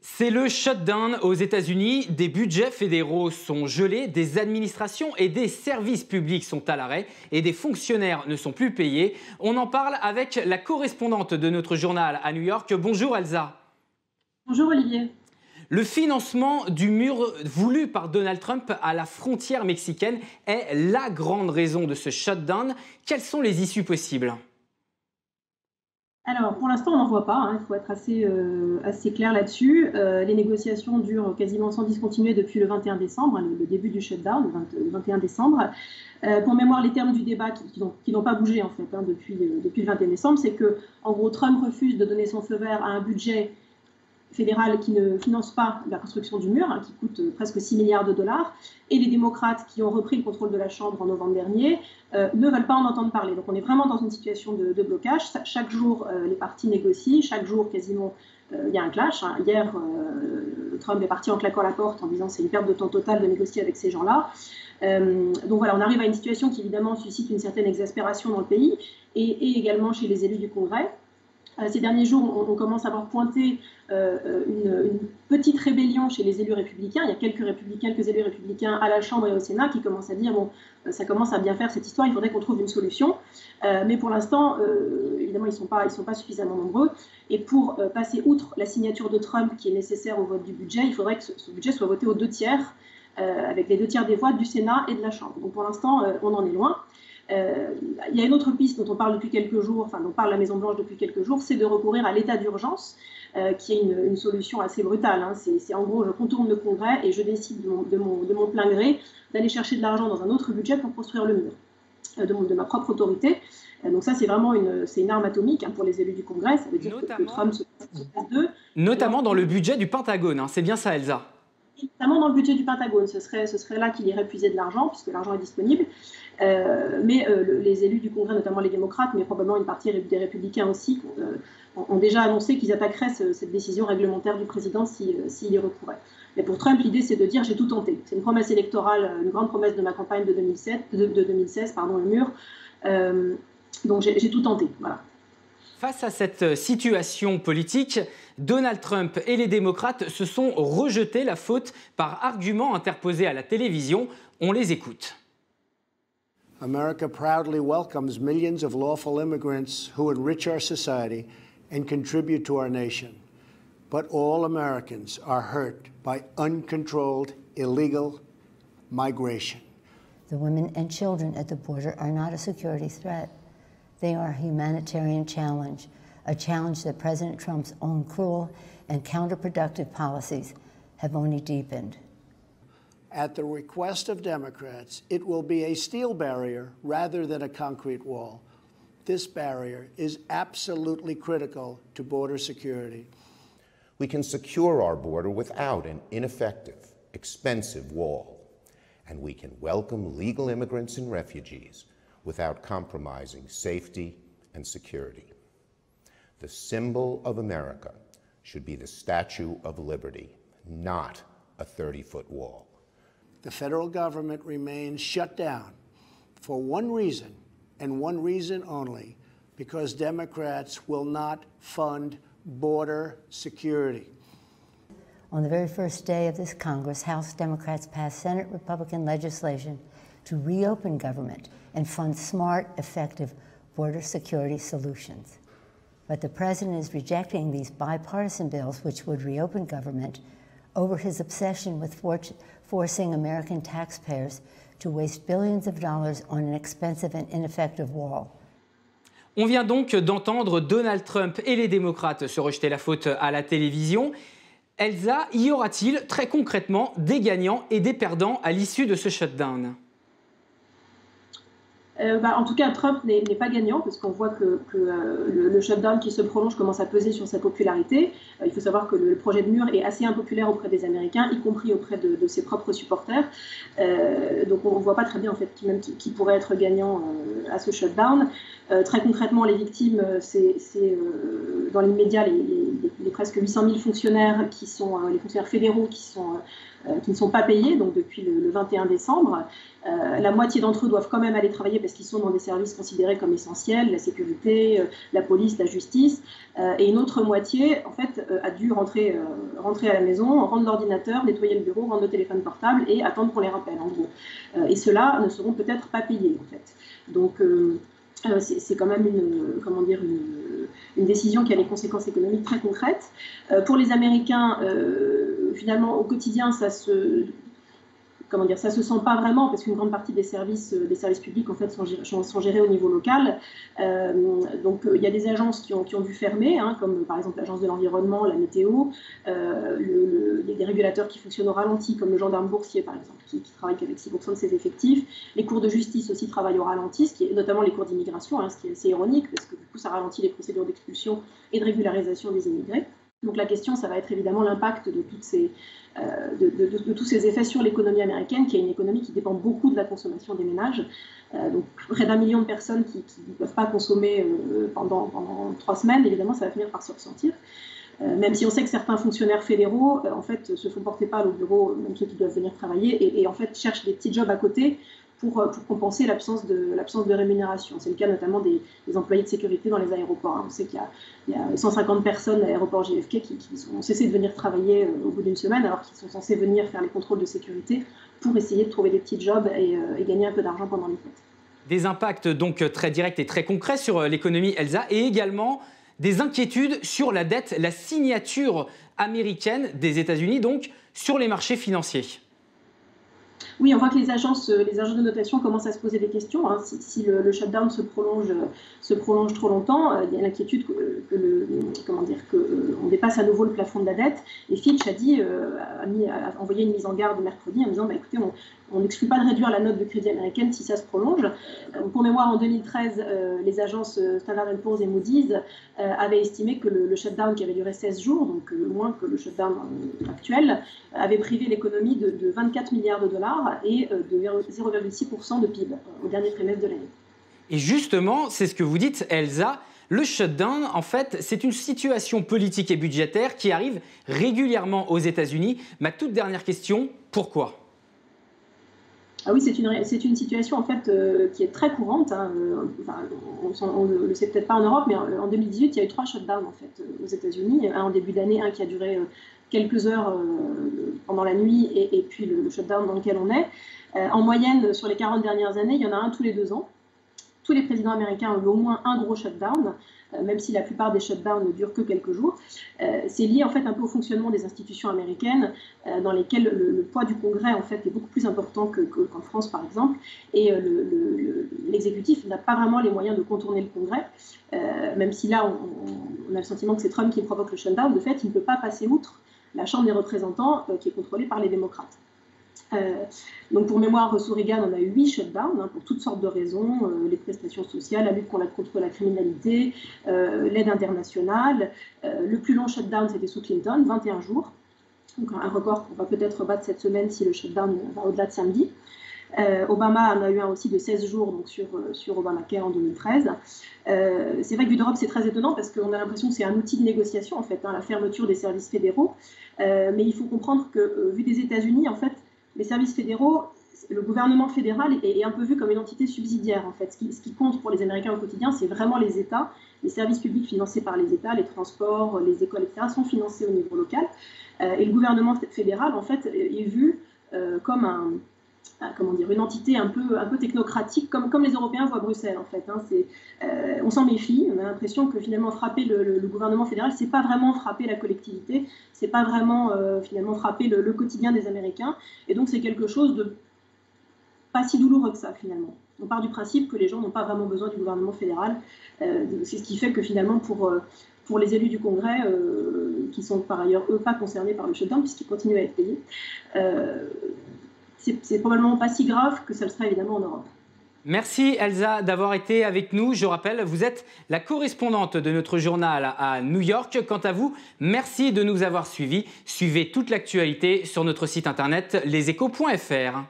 C'est le shutdown aux États-Unis. Des budgets fédéraux sont gelés, des administrations et des services publics sont à l'arrêt et des fonctionnaires ne sont plus payés. On en parle avec la correspondante de notre journal à New York. Bonjour Elsa. Bonjour Olivier. Le financement du mur voulu par Donald Trump à la frontière mexicaine est la grande raison de ce shutdown. Quelles sont les issues possibles ? Alors, pour l'instant, on n'en voit pas, il faut être assez clair là-dessus. Les négociations durent quasiment sans discontinuer depuis le 21 décembre, le début du shutdown, le 21 décembre. Pour mémoire, les termes du débat qui n'ont pas bougé en fait, depuis le 21 décembre, c'est que, en gros, Trump refuse de donner son feu vert à un budget fédéral qui ne finance pas la construction du mur, qui coûte presque 6 milliards de dollars, et les démocrates qui ont repris le contrôle de la Chambre en novembre dernier ne veulent pas en entendre parler. Donc on est vraiment dans une situation de blocage. Chaque jour, les partis négocient, chaque jour quasiment, il y a un clash. Hier, Trump est parti en claquant la porte en disant c'est une perte de temps totale de négocier avec ces gens-là. Donc voilà, on arrive à une situation qui évidemment suscite une certaine exaspération dans le pays et également chez les élus du Congrès. Ces derniers jours, on commence à voir pointer une petite rébellion chez les élus républicains. Il y a quelques élus républicains à la Chambre et au Sénat qui commencent à dire bon, ça commence à bien faire cette histoire, il faudrait qu'on trouve une solution. Mais pour l'instant, évidemment, ils sont pas suffisamment nombreux. Et pour passer outre la signature de Trump qui est nécessaire au vote du budget, il faudrait que ce budget soit voté aux 2/3, avec les 2/3 des voix du Sénat et de la Chambre. Donc pour l'instant, on en est loin. Il y a une autre piste dont on parle depuis quelques jours, dont parle la Maison-Blanche depuis quelques jours, c'est de recourir à l'état d'urgence, qui est une solution assez brutale. C'est en gros, je contourne le Congrès et je décide de mon plein gré d'aller chercher de l'argent dans un autre budget pour construire le mur, de ma propre autorité. Donc ça, c'est vraiment une arme atomique pour les élus du Congrès. Ça veut dire que Trump se passe d'eux. Notamment dans le budget du Pentagone, c'est bien ça Elsa ? Notamment dans le budget du Pentagone, ce serait là qu'il irait puiser de l'argent, puisque l'argent est disponible. Mais les élus du Congrès, notamment les démocrates, mais probablement une partie des républicains aussi, ont déjà annoncé qu'ils attaqueraient cette décision réglementaire du président s'il y recourait. Mais pour Trump, l'idée, c'est de dire j'ai tout tenté. C'est une promesse électorale, une grande promesse de ma campagne de 2016, le mur. Donc j'ai tout tenté, voilà. Face à cette situation politique, Donald Trump et les démocrates se sont rejetés la faute par argument interposé à la télévision. On les écoute. America proudly welcomes millions of lawful immigrants who enrich our society and contribute to our nation. But all Americans are hurt by uncontrolled illegal migration. The women and children at the border are not a security threat. They are a humanitarian challenge, a challenge that President Trump's own cruel and counterproductive policies have only deepened. At the request of Democrats, it will be a steel barrier rather than a concrete wall. This barrier is absolutely critical to border security. We can secure our border without an ineffective, expensive wall, and we can welcome legal immigrants and refugees without compromising safety and security. The symbol of America should be the Statue of Liberty, not a 30-foot wall. The federal government remains shut down for one reason, and one reason only, because Democrats will not fund border security. On the very first day of this Congress, House Democrats passed Senate Republican legislation to reopen government and fund smart, effective border security solutions. But the president is rejecting these bipartisan bills which would reopen government over his obsession with forcing American taxpayers to waste billions of dollars on an expensive and ineffective wall. On vient donc d'entendre Donald Trump et les démocrates se rejeter la faute à la télévision. Elsa, y aura-t-il très concrètement des gagnants et des perdants à l'issue de ce shutdown ? En tout cas, Trump n'est pas gagnant parce qu'on voit que le shutdown qui se prolonge commence à peser sur sa popularité. Il faut savoir que le projet de mur est assez impopulaire auprès des Américains, y compris auprès de ses propres supporters. Donc on ne voit pas très bien en fait qui pourrait être gagnant à ce shutdown. Très concrètement, les victimes, c'est dans l'immédiat les presque 800 000 fonctionnaires qui sont les fonctionnaires fédéraux qui ne sont pas payés, donc depuis le 21 décembre. La moitié d'entre eux doivent quand même aller travailler parce qu'ils sont dans des services considérés comme essentiels, la sécurité, la police, la justice. Et une autre moitié, en fait, a dû rentrer à la maison, rendre l'ordinateur, nettoyer le bureau, rendre le téléphone portable et attendre qu'on les rappelle, en gros. Et ceux-là ne seront peut-être pas payés, en fait. Donc, c'est quand même une décision qui a des conséquences économiques très concrètes. Pour les Américains, finalement, au quotidien, ça se sent pas vraiment parce qu'une grande partie des services publics en fait sont gérés au niveau local. Donc il y a des agences qui ont dû fermer, hein, comme par exemple l'agence de l'environnement, la météo. Il y a des régulateurs qui fonctionnent au ralenti, comme le gendarme boursier par exemple, qui travaille qu'avec 6% de ses effectifs. Les cours de justice aussi travaillent au ralenti, notamment les cours d'immigration, hein, ce qui est assez ironique parce que du coup ça ralentit les procédures d'expulsion et de régularisation des immigrés. Donc la question, ça va être évidemment l'impact de tous ces effets sur l'économie américaine, qui est une économie qui dépend beaucoup de la consommation des ménages. Donc près d'1 million de personnes qui ne peuvent pas consommer pendant 3 semaines, évidemment, ça va finir par se ressentir. Même si on sait que certains fonctionnaires fédéraux, en fait, se font porter pâle au bureau, même ceux qui doivent venir travailler, et en fait cherchent des petits jobs à côté pour compenser l'absence de rémunération. C'est le cas notamment des employés de sécurité dans les aéroports. On sait qu'il y a 150 personnes à l'aéroport JFK qui ont cessé de venir travailler au bout d'une semaine, alors qu'ils sont censés venir faire les contrôles de sécurité pour essayer de trouver des petits jobs et gagner un peu d'argent pendant les fêtes. Des impacts donc très directs et très concrets sur l'économie, Elsa, et également des inquiétudes sur la dette, la signature américaine des États-Unis, donc sur les marchés financiers. Oui, on voit que les agences de notation commencent à se poser des questions. Hein. Si le shutdown se prolonge trop longtemps, il y a l'inquiétude qu'on dépasse à nouveau le plafond de la dette. Et Fitch a envoyé une mise en garde mercredi en disant écoutez, on n'exclut pas de réduire la note de crédit américaine si ça se prolonge. Pour mémoire, en 2013, les agences Standard & Poor's et Moody's avaient estimé que le shutdown qui avait duré 16 jours, donc moins que le shutdown actuel, avait privé l'économie de 24 milliards de dollars et de 0,6% de PIB au dernier trimestre de l'année. Et justement, c'est ce que vous dites, Elsa, le shutdown, en fait, c'est une situation politique et budgétaire qui arrive régulièrement aux États-Unis. Ma toute dernière question, pourquoi ? Ah oui, c'est une situation en fait qui est très courante. Hein. On ne le sait peut-être pas en Europe, mais en 2018, il y a eu 3 shutdowns en fait aux États-Unis. Un en début d'année, un qui a duré quelques heures pendant la nuit, et puis le shutdown dans lequel on est. En moyenne, sur les 40 dernières années, il y en a un tous les 2 ans. Tous les présidents américains ont eu au moins un gros shutdown, même si la plupart des shutdowns ne durent que quelques jours. C'est lié en fait un peu au fonctionnement des institutions américaines, dans lesquelles le poids du Congrès en fait est beaucoup plus important qu'en France par exemple, et l'exécutif n'a pas vraiment les moyens de contourner le Congrès, même si là on a le sentiment que c'est Trump qui provoque le shutdown. De fait, il ne peut pas passer outre la Chambre des représentants qui est contrôlée par les démocrates. Donc pour mémoire, sous Reagan, on a eu 8 shutdowns pour toutes sortes de raisons, les prestations sociales, la lutte contre la criminalité, l'aide internationale. Le plus long shutdown, c'était sous Clinton, 21 jours. Donc un record qu'on va peut-être battre cette semaine si le shutdown va au-delà de samedi. Obama en a eu un aussi de 16 jours donc sur Obamacare en 2013. C'est vrai que vu d'Europe, c'est très étonnant parce qu'on a l'impression que c'est un outil de négociation, en fait, la fermeture des services fédéraux. Mais il faut comprendre que, vu des États-Unis, en fait, les services fédéraux, le gouvernement fédéral est un peu vu comme une entité subsidiaire, en fait. Ce qui compte pour les Américains au quotidien, c'est vraiment les États. Les services publics financés par les États, les transports, les écoles, etc., sont financés au niveau local. Et le gouvernement fédéral, en fait, est vu comme une entité un peu technocratique, comme les Européens voient Bruxelles, en fait. Hein. On s'en méfie. On a l'impression que finalement frapper le gouvernement fédéral, c'est pas vraiment frapper la collectivité, c'est pas vraiment finalement frapper le quotidien des Américains. Et donc c'est quelque chose de pas si douloureux que ça finalement. On part du principe que les gens n'ont pas vraiment besoin du gouvernement fédéral. C'est ce qui fait que finalement pour les élus du Congrès, qui sont par ailleurs eux pas concernés par le shutdown puisqu'ils continuent à être payés, c'est probablement pas si grave que ça le sera évidemment en Europe. Merci Elsa d'avoir été avec nous. Je rappelle, vous êtes la correspondante de notre journal à New York. Quant à vous, merci de nous avoir suivis. Suivez toute l'actualité sur notre site internet leséchos.fr.